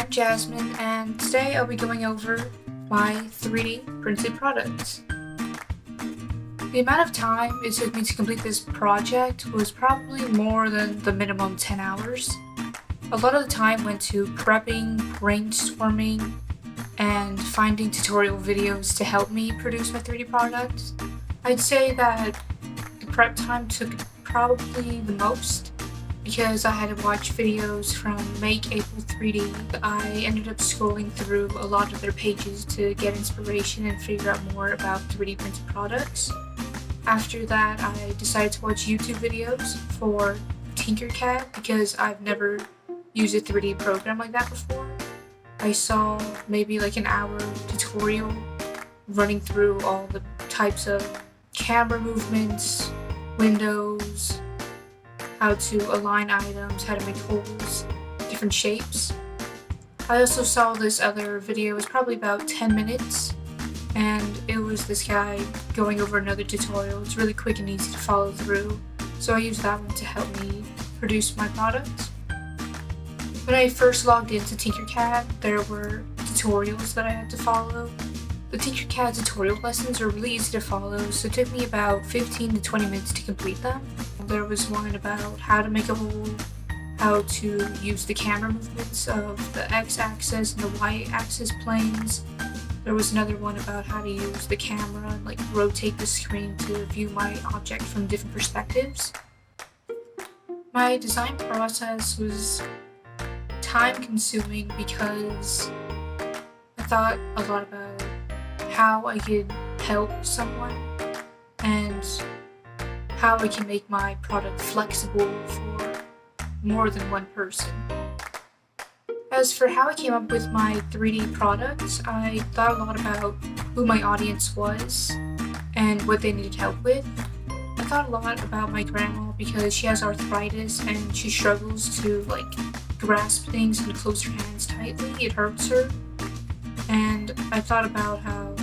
I'm Jasmine, and today I'll be going over my 3D printed products. The amount of time it took me to complete this project was probably more than the minimum 10 hours. A lot of the time went to prepping, brainstorming, and finding tutorial videos to help me produce my 3D products. I'd say that the prep time took probably the most because I had to watch videos from Make April 3D. I ended up scrolling through a lot of their pages to get inspiration and figure out more about 3D printed products. After that, I decided to watch YouTube videos for Tinkercad because I've never used a 3D program like that before. I saw maybe like an hour tutorial running through all the types of camera movements, windows, how to align items, how to make holes, different shapes. I also saw this other video, it was probably about 10 minutes, and it was this guy going over another tutorial. It's really quick and easy to follow through, so I used that one to help me produce my product. When I first logged into Tinkercad, there were tutorials that I had to follow. The Tinkercad tutorial lessons are really easy to follow, so it took me about 15 to 20 minutes to complete them. There was one about how to make a hole, how to use the camera movements of the x-axis and the y-axis planes. There was another one about how to use the camera and like rotate the screen to view my object from different perspectives. My design process was time-consuming because I thought a lot about how I could help someone and how I can make my product flexible for more than one person. As for how I came up with my 3D products, I thought a lot about who my audience was and what they needed help with. I thought a lot about my grandma because she has arthritis and she struggles to grasp things and close her hands tightly. It hurts her. And I thought about how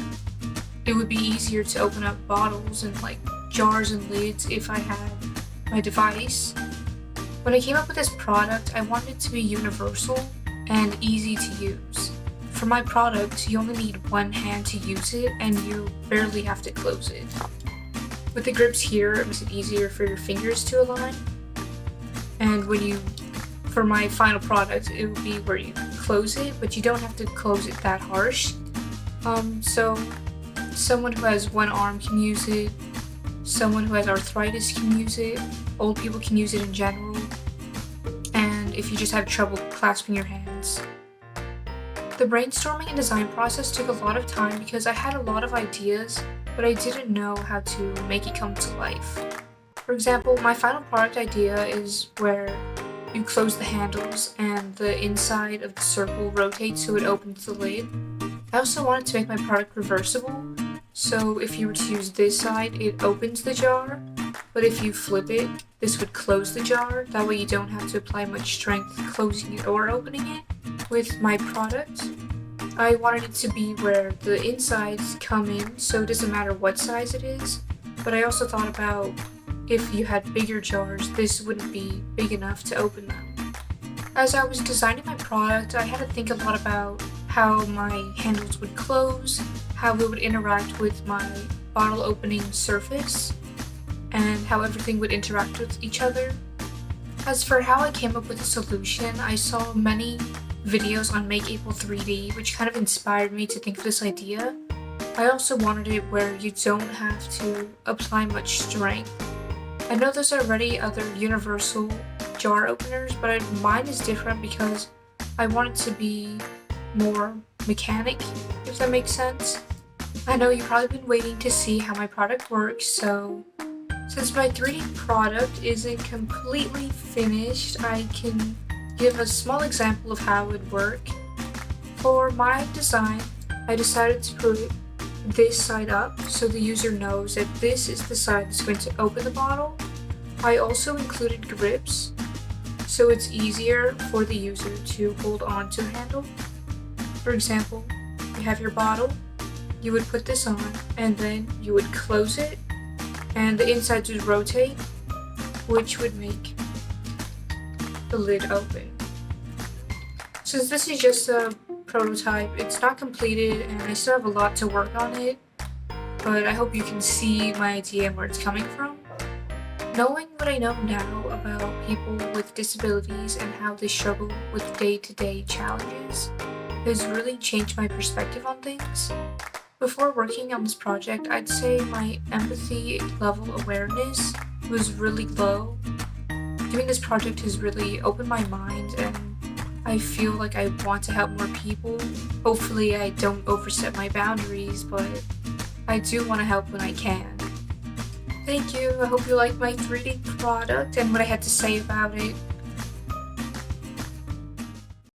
it would be easier to open up bottles and jars and lids if I had my device. When I came up with this product, I wanted it to be universal and easy to use. For my product, you only need one hand to use it and you barely have to close it. With the grips here, it makes it easier for your fingers to align. And for my final product, it would be where you close it, but you don't have to close it that harsh. So someone who has one arm can use it, someone who has arthritis can use it, old people can use it in general, and if you just have trouble clasping your hands. The brainstorming and design process took a lot of time because I had a lot of ideas, but I didn't know how to make it come to life. For example, my final product idea is where you close the handles and the inside of the circle rotates so it opens the lid. I also wanted to make my product reversible, so if you were to use this side, it opens the jar, but if you flip it, this would close the jar. That way you don't have to apply much strength closing it or opening it. With my product, I wanted it to be where the insides come in, so it doesn't matter what size it is, but I also thought about if you had bigger jars, this wouldn't be big enough to open them. As I was designing my product, I had to think a lot about how my handles would close, how it would interact with my bottle opening surface, and how everything would interact with each other. As for how I came up with a solution, I saw many videos on Make April 3D, which kind of inspired me to think of this idea. I also wanted it where you don't have to apply much strength. I know there's already other universal jar openers, but mine is different because I want it to be more mechanic, if that makes sense. I know you've probably been waiting to see how my product works, so since my 3D product isn't completely finished, I can give a small example of how it would work. For my design, I decided to put this side up so the user knows that this is the side that's going to open the bottle. I also included grips so it's easier for the user to hold on to the handle. For example, you have your bottle, you would put this on and then you would close it and the insides would rotate, which would make the lid open. Since this is just a prototype, it's not completed and I still have a lot to work on it, but I hope you can see my idea and where it's coming from. Knowing what I know now about people with disabilities and how they struggle with day-to-day challenges has really changed my perspective on things. Before working on this project, I'd say my empathy level awareness was really low. Doing this project has really opened my mind and I feel like I want to help more people. Hopefully I don't overstep my boundaries, but I do want to help when I can. Thank you. I hope you like my 3D product and what I had to say about it.